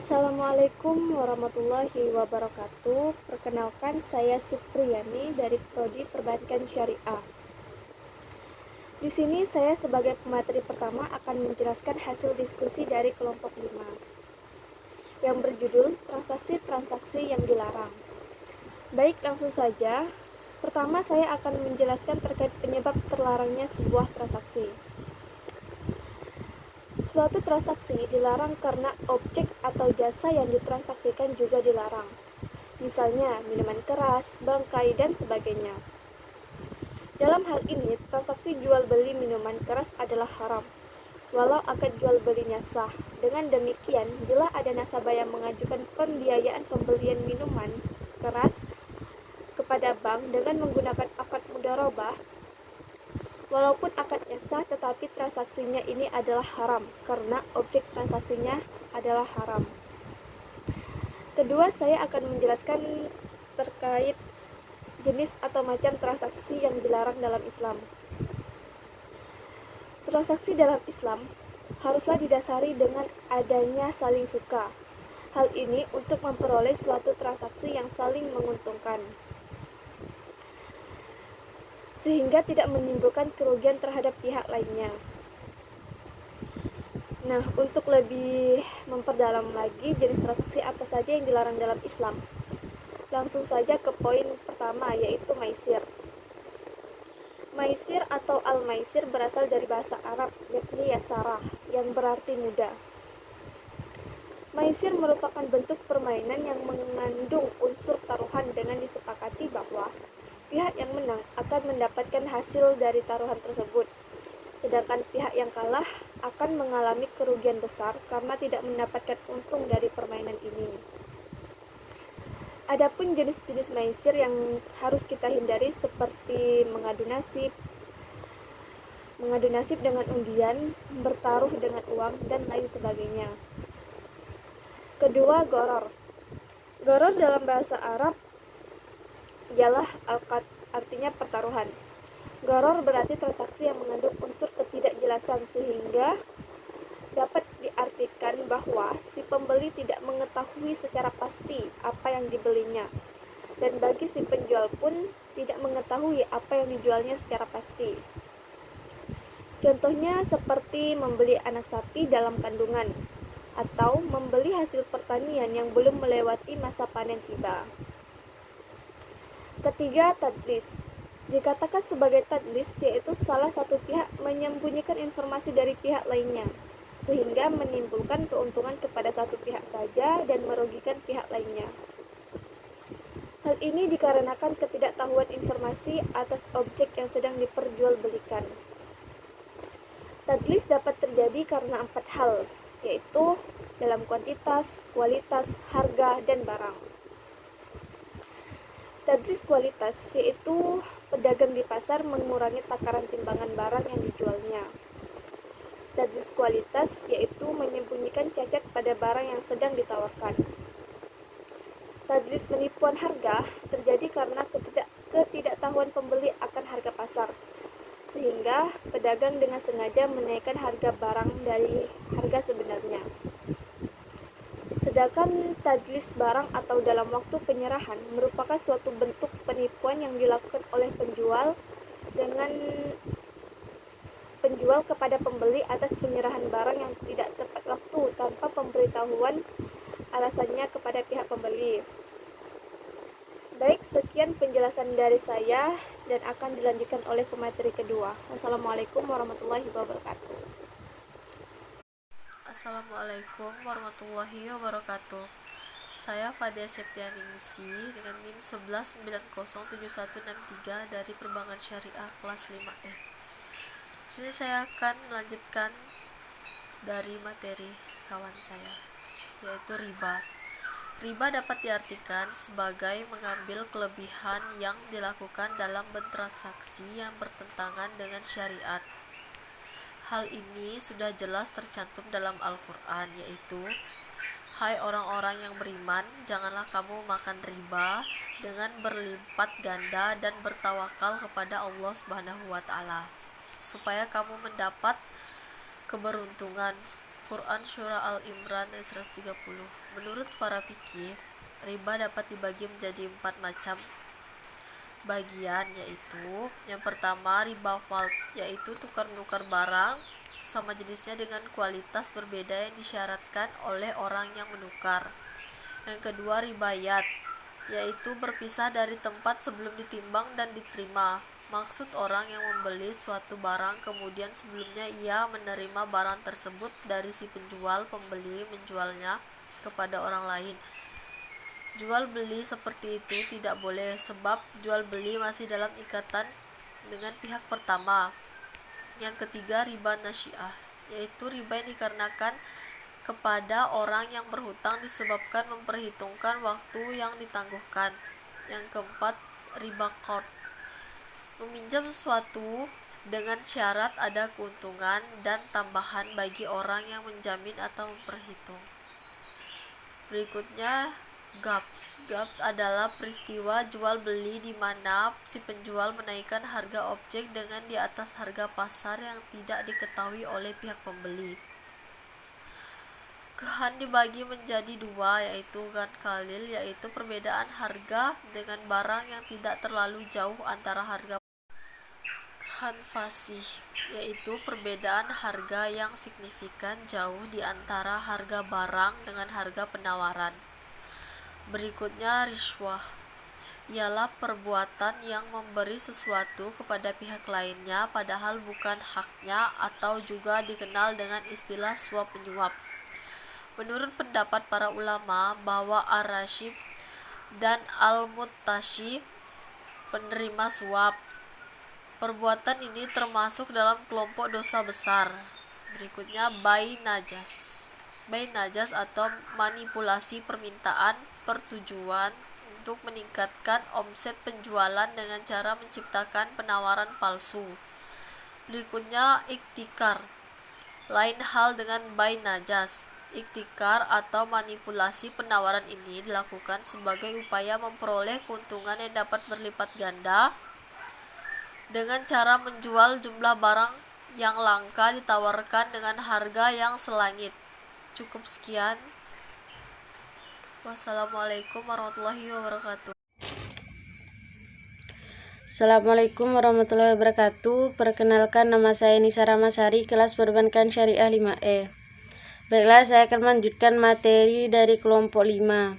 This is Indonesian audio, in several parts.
Assalamualaikum warahmatullahi wabarakatuh. Perkenalkan, saya Supriyani dari Prodi Perbankan Syariah. Di sini saya sebagai pemateri pertama akan menjelaskan hasil diskusi dari kelompok 5 yang berjudul transaksi-transaksi yang dilarang. Baik, langsung saja. Pertama, saya akan menjelaskan terkait penyebab terlarangnya sebuah transaksi. Suatu transaksi dilarang karena objek atau jasa yang ditransaksikan juga dilarang. Misalnya, minuman keras, bangkai, dan sebagainya. Dalam hal ini, transaksi jual beli minuman keras adalah haram, walau akad jual belinya sah. Dengan demikian, bila ada nasabah yang mengajukan pembiayaan pembelian minuman keras kepada bank dengan menggunakan akad mudharabah, walaupun akadnya sah, tetapi transaksinya ini adalah haram karena objek transaksinya adalah haram. Kedua, saya akan menjelaskan terkait jenis atau macam transaksi yang dilarang dalam Islam. Transaksi dalam Islam haruslah didasari dengan adanya saling suka. Hal ini untuk memperoleh suatu transaksi yang saling menguntungkan, sehingga tidak menimbulkan kerugian terhadap pihak lainnya. Nah, untuk lebih memperdalam lagi jenis transaksi apa saja yang dilarang dalam Islam, langsung saja ke poin pertama, yaitu maisir. Maisir atau al-maisir berasal dari bahasa Arab, yakni yasarah, yang berarti mudah. Maisir merupakan bentuk permainan yang mengandung unsur taruhan dengan disepakati bahwa pihak yang menang akan mendapatkan hasil dari taruhan tersebut, sedangkan pihak yang kalah akan mengalami kerugian besar karena tidak mendapatkan untung dari permainan ini. Adapun jenis-jenis maisir yang harus kita hindari seperti mengadu nasib dengan undian, bertaruh dengan uang, dan lain sebagainya. Kedua, goror. Goror dalam bahasa Arab ialah al-qad, artinya pertaruhan. Goror berarti transaksi yang mengandung unsur ketidakjelasan sehingga dapat diartikan bahwa si pembeli tidak mengetahui secara pasti apa yang dibelinya, dan bagi si penjual pun tidak mengetahui apa yang dijualnya secara pasti. Contohnya seperti membeli anak sapi dalam kandungan atau membeli hasil pertanian yang belum melewati masa panen tiba. Ketiga, tadlis. Dikatakan sebagai tadlis yaitu salah satu pihak menyembunyikan informasi dari pihak lainnya, sehingga menimbulkan keuntungan kepada satu pihak saja dan merugikan pihak lainnya. Hal ini dikarenakan ketidaktahuan informasi atas objek yang sedang diperjualbelikan. Tadlis dapat terjadi karena 4 hal, yaitu dalam kuantitas, kualitas, harga, dan barang. Tadlis kualitas yaitu pedagang di pasar mengurangi takaran timbangan barang yang dijualnya. Tadlis kualitas yaitu menyembunyikan cacat pada barang yang sedang ditawarkan. Tadlis penipuan harga terjadi karena ketidaktahuan pembeli akan harga pasar, sehingga pedagang dengan sengaja menaikkan harga barang dari harga sebenarnya. Sedangkan tadlis barang atau dalam waktu penyerahan merupakan suatu bentuk penipuan yang dilakukan oleh penjual kepada pembeli atas penyerahan barang yang tidak tepat waktu tanpa pemberitahuan alasannya kepada pihak pembeli. Baik, sekian penjelasan dari saya dan akan dilanjutkan oleh pemateri kedua. Wassalamualaikum warahmatullahi wabarakatuh. Assalamualaikum warahmatullahi wabarakatuh. Saya Fadia Septianingsi dengan NIM 11907163 dari Perbankan Syariah kelas 5E. Di sini saya akan melanjutkan dari materi kawan saya, yaitu riba. Riba dapat diartikan sebagai mengambil kelebihan yang dilakukan dalam bertransaksi yang bertentangan dengan syariat. Hal ini sudah jelas tercantum dalam Al-Quran, yaitu hai orang-orang yang beriman, janganlah kamu makan riba dengan berlipat ganda dan bertawakal kepada Allah Subhanahu wa Ta'ala, supaya kamu mendapat keberuntungan. Quran Surah Al-Imran 130. Menurut para fikih, riba dapat dibagi menjadi 4 macam bagian, yaitu yang pertama riba fald, yaitu tukar-menukar barang sama jenisnya dengan kualitas berbeda yang disyaratkan oleh orang yang menukar. Yang kedua ribayat, yaitu berpisah dari tempat sebelum ditimbang dan diterima. Maksud orang yang membeli suatu barang kemudian sebelumnya ia menerima barang tersebut dari si penjual, pembeli menjualnya kepada orang lain. Jual beli seperti itu tidak boleh sebab jual beli masih dalam ikatan dengan pihak pertama. Yang ketiga riba nasiah, yaitu riba yang dikarenakan kepada orang yang berhutang disebabkan memperhitungkan waktu yang ditangguhkan. Yang keempat riba qard, meminjam sesuatu dengan syarat ada keuntungan dan tambahan bagi orang yang menjamin atau memperhitung. Berikutnya gap. Gap adalah peristiwa jual beli di mana si penjual menaikkan harga objek dengan di atas harga pasar yang tidak diketahui oleh pihak pembeli. Kehan dibagi menjadi dua, yaitu gan kalil, yaitu perbedaan harga dengan barang yang tidak terlalu jauh antara harga. Kehan fasih, yaitu perbedaan harga yang signifikan jauh di antara harga barang dengan harga penawaran. Berikutnya riswah, ialah perbuatan yang memberi sesuatu kepada pihak lainnya padahal bukan haknya atau juga dikenal dengan istilah suap menyuap. Menurut pendapat para ulama bahwa ar-rasyib dan al-muttashi penerima suap, perbuatan ini termasuk dalam kelompok dosa besar. Berikutnya bai najas. Bai najas atau manipulasi permintaan bertujuan untuk meningkatkan omset penjualan dengan cara menciptakan penawaran palsu. Berikutnya iktikar. Lain hal dengan bai najas. Iktikar atau manipulasi penawaran ini dilakukan sebagai upaya memperoleh keuntungan yang dapat berlipat ganda dengan cara menjual jumlah barang yang langka ditawarkan dengan harga yang selangit. Cukup sekian. Wassalamualaikum warahmatullahi wabarakatuh. Assalamualaikum warahmatullahi wabarakatuh. Perkenalkan, nama saya Nisa Ramasari, kelas Perbankan Syariah 5E. Baiklah, saya akan melanjutkan materi dari kelompok 5.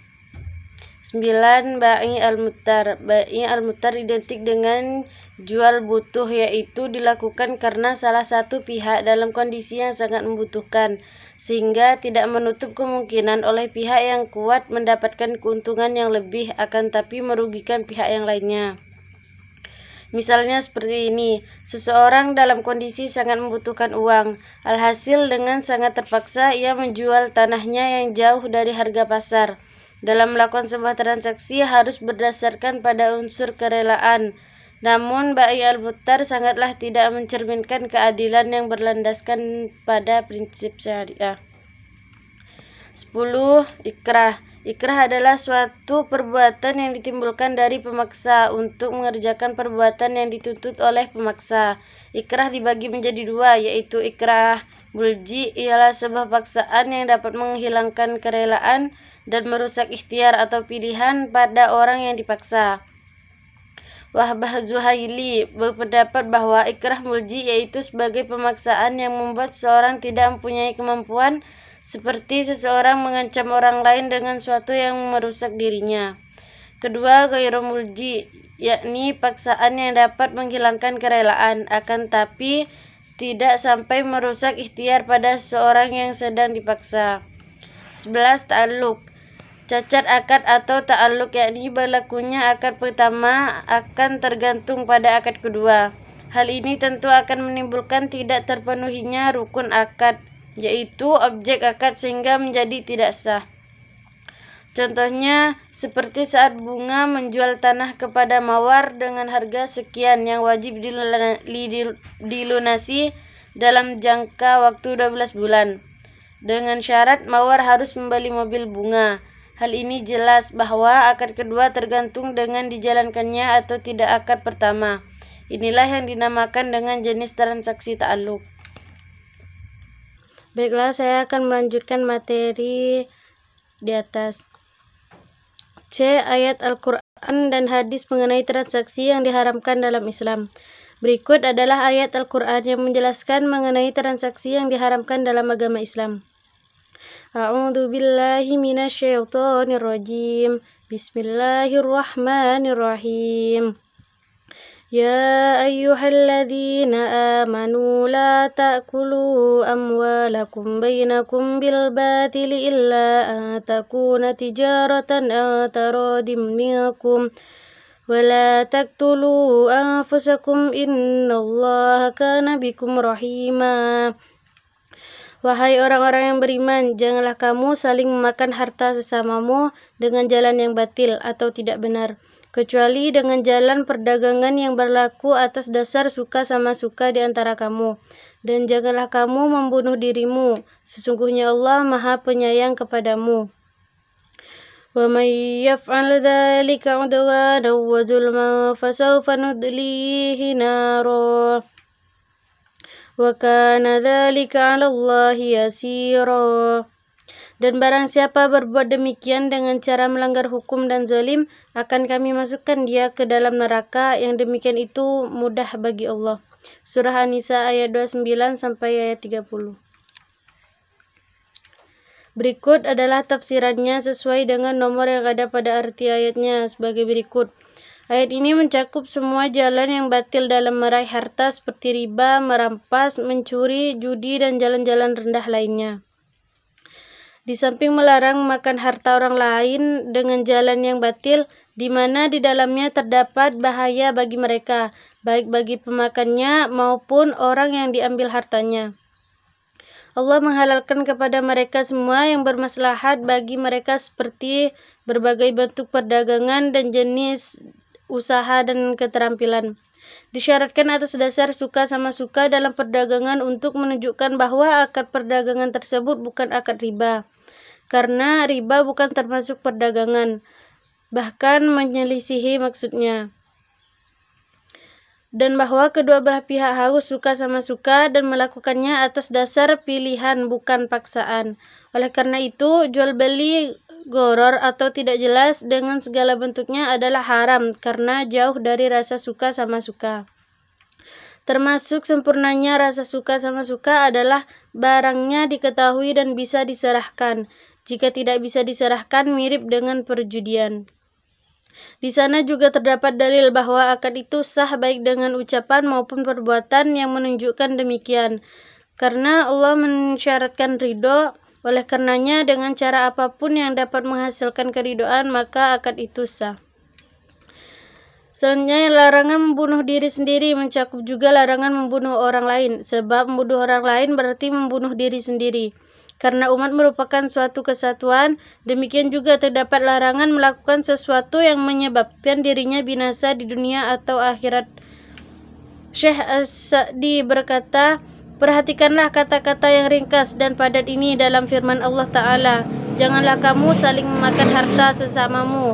9. Bai al-muttar. Bai al-muttar identik dengan jual butuh, yaitu dilakukan karena salah satu pihak dalam kondisi yang sangat membutuhkan, sehingga tidak menutup kemungkinan oleh pihak yang kuat mendapatkan keuntungan yang lebih, akan tapi merugikan pihak yang lainnya. Misalnya seperti ini, seseorang dalam kondisi sangat membutuhkan uang, alhasil dengan sangat terpaksa ia menjual tanahnya yang jauh dari harga pasar. Dalam melakukan sebuah transaksi harus berdasarkan pada unsur kerelaan. Namun bai al-muttar sangatlah tidak mencerminkan keadilan yang berlandaskan pada prinsip syariah. 10. Ikrah. Ikrah adalah suatu perbuatan yang ditimbulkan dari pemaksa untuk mengerjakan perbuatan yang dituntut oleh pemaksa. Ikrah dibagi menjadi dua, yaitu ikrah mulji, ialah sebuah paksaan yang dapat menghilangkan kerelaan dan merusak ikhtiar atau pilihan pada orang yang dipaksa. Wahbah Zuhaili berpendapat bahwa ikrah mulji yaitu sebagai pemaksaan yang membuat seseorang tidak mempunyai kemampuan, seperti seseorang mengancam orang lain dengan suatu yang merusak dirinya. Kedua, ghairu mulji, yakni paksaan yang dapat menghilangkan kerelaan, akan tapi tidak sampai merusak ikhtiar pada seseorang yang sedang dipaksa. 11. Ta'alluq. Cacat akad atau ta'alluq, yakni berlakunya akad pertama akan tergantung pada akad kedua. Hal ini tentu akan menimbulkan tidak terpenuhinya rukun akad, yaitu objek akad, sehingga menjadi tidak sah. Contohnya seperti saat bunga menjual tanah kepada mawar dengan harga sekian yang wajib dilunasi dalam jangka waktu 12 bulan. Dengan syarat mawar harus membeli mobil bunga. Hal ini jelas bahwa akad kedua tergantung dengan dijalankannya atau tidak akad pertama. Inilah yang dinamakan dengan jenis transaksi ta'alluq. Baiklah, saya akan melanjutkan materi di atas. C. Ayat Al-Quran dan hadis mengenai transaksi yang diharamkan dalam Islam. Berikut adalah ayat Al-Quran yang menjelaskan mengenai transaksi yang diharamkan dalam agama Islam. A'udzu billahi minasyaitonir rajim. Bismillahirrahmanirrahim. Ya ayyuhalladzina amanu la ta'kulu amwalakum bainakum bil batili illa an takuna tijaratan an taradim minkum wa la taqtulu anfusakum innallaha kana bikum rahima. Wahai orang-orang yang beriman, janganlah kamu saling memakan harta sesamamu dengan jalan yang batil atau tidak benar, kecuali dengan jalan perdagangan yang berlaku atas dasar suka sama suka di antara kamu. Dan janganlah kamu membunuh dirimu, sesungguhnya Allah Maha Penyayang kepadamu. Wa may yaf'al dzalika 'udwanan wa zulman fasawfa nudlihi nara wa kana dzalika 'ala Allahi yasira. Dan barang siapa berbuat demikian dengan cara melanggar hukum dan zalim, akan kami masukkan dia ke dalam neraka, yang demikian itu mudah bagi Allah. Surah An-Nisa ayat 29 sampai ayat 30. Berikut adalah tafsirannya sesuai dengan nomor yang ada pada arti ayatnya sebagai berikut. Ayat ini mencakup semua jalan yang batil dalam meraih harta seperti riba, merampas, mencuri, judi, dan jalan-jalan rendah lainnya. Di samping melarang makan harta orang lain dengan jalan yang batil, di mana di dalamnya terdapat bahaya bagi mereka, baik bagi pemakannya maupun orang yang diambil hartanya. Allah menghalalkan kepada mereka semua yang bermaslahat bagi mereka seperti berbagai bentuk perdagangan dan jenis usaha dan keterampilan. Disyaratkan atas dasar suka sama suka dalam perdagangan untuk menunjukkan bahwa akad perdagangan tersebut bukan akad riba, karena riba bukan termasuk perdagangan, bahkan menyelisihi maksudnya. Dan bahwa kedua belah pihak harus suka sama suka dan melakukannya atas dasar pilihan bukan paksaan. Oleh karena itu, jual beli gharar atau tidak jelas dengan segala bentuknya adalah haram karena jauh dari rasa suka sama suka. Termasuk sempurnanya rasa suka sama suka adalah barangnya diketahui dan bisa diserahkan. Jika tidak bisa diserahkan, mirip dengan perjudian. Di sana juga terdapat dalil bahwa akad itu sah baik dengan ucapan maupun perbuatan yang menunjukkan demikian. Karena Allah mensyaratkan ridho, oleh karenanya dengan cara apapun yang dapat menghasilkan keridhaan, maka akad itu sah. Selanjutnya, larangan membunuh diri sendiri mencakup juga larangan membunuh orang lain, sebab membunuh orang lain berarti membunuh diri sendiri. Karena umat merupakan suatu kesatuan, demikian juga terdapat larangan melakukan sesuatu yang menyebabkan dirinya binasa di dunia atau akhirat. Syekh As-Sa'di berkata, perhatikanlah kata-kata yang ringkas dan padat ini dalam firman Allah Ta'ala. Janganlah kamu saling memakan harta sesamamu,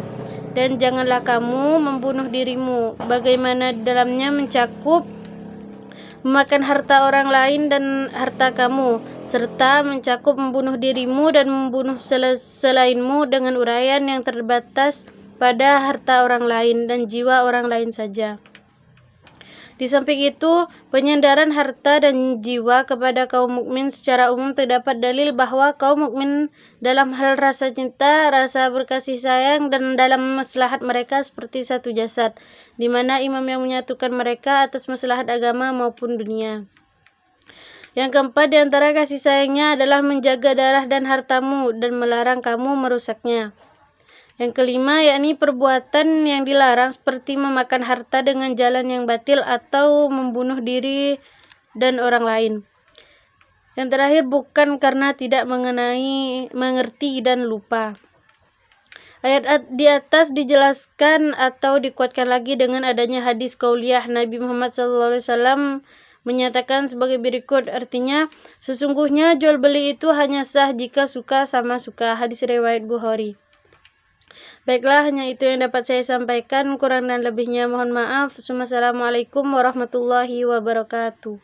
dan janganlah kamu membunuh dirimu. Bagaimana dalamnya mencakup memakan harta orang lain dan harta kamu, serta mencakup membunuh dirimu dan membunuh selainmu dengan uraian yang terbatas pada harta orang lain dan jiwa orang lain saja. Di samping itu, penyandaran harta dan jiwa kepada kaum mukmin secara umum terdapat dalil bahwa kaum mukmin dalam hal rasa cinta, rasa berkasih sayang, dan dalam maslahat mereka seperti satu jasad, di mana imam yang menyatukan mereka atas maslahat agama maupun dunia. Yang keempat di antara kasih sayangnya adalah menjaga darah dan hartamu dan melarang kamu merusaknya. Yang kelima, yakni perbuatan yang dilarang seperti memakan harta dengan jalan yang batil atau membunuh diri dan orang lain. Yang terakhir, bukan karena tidak mengerti dan lupa. Ayat di atas dijelaskan atau dikuatkan lagi dengan adanya hadis qauliyah Nabi Muhammad SAW menyatakan sebagai berikut, artinya sesungguhnya jual beli itu hanya sah jika suka sama suka. Hadis riwayat Bukhari. Baiklah, hanya itu yang dapat saya sampaikan. Kurang dan lebihnya mohon maaf. Wassalamualaikum warahmatullahi wabarakatuh.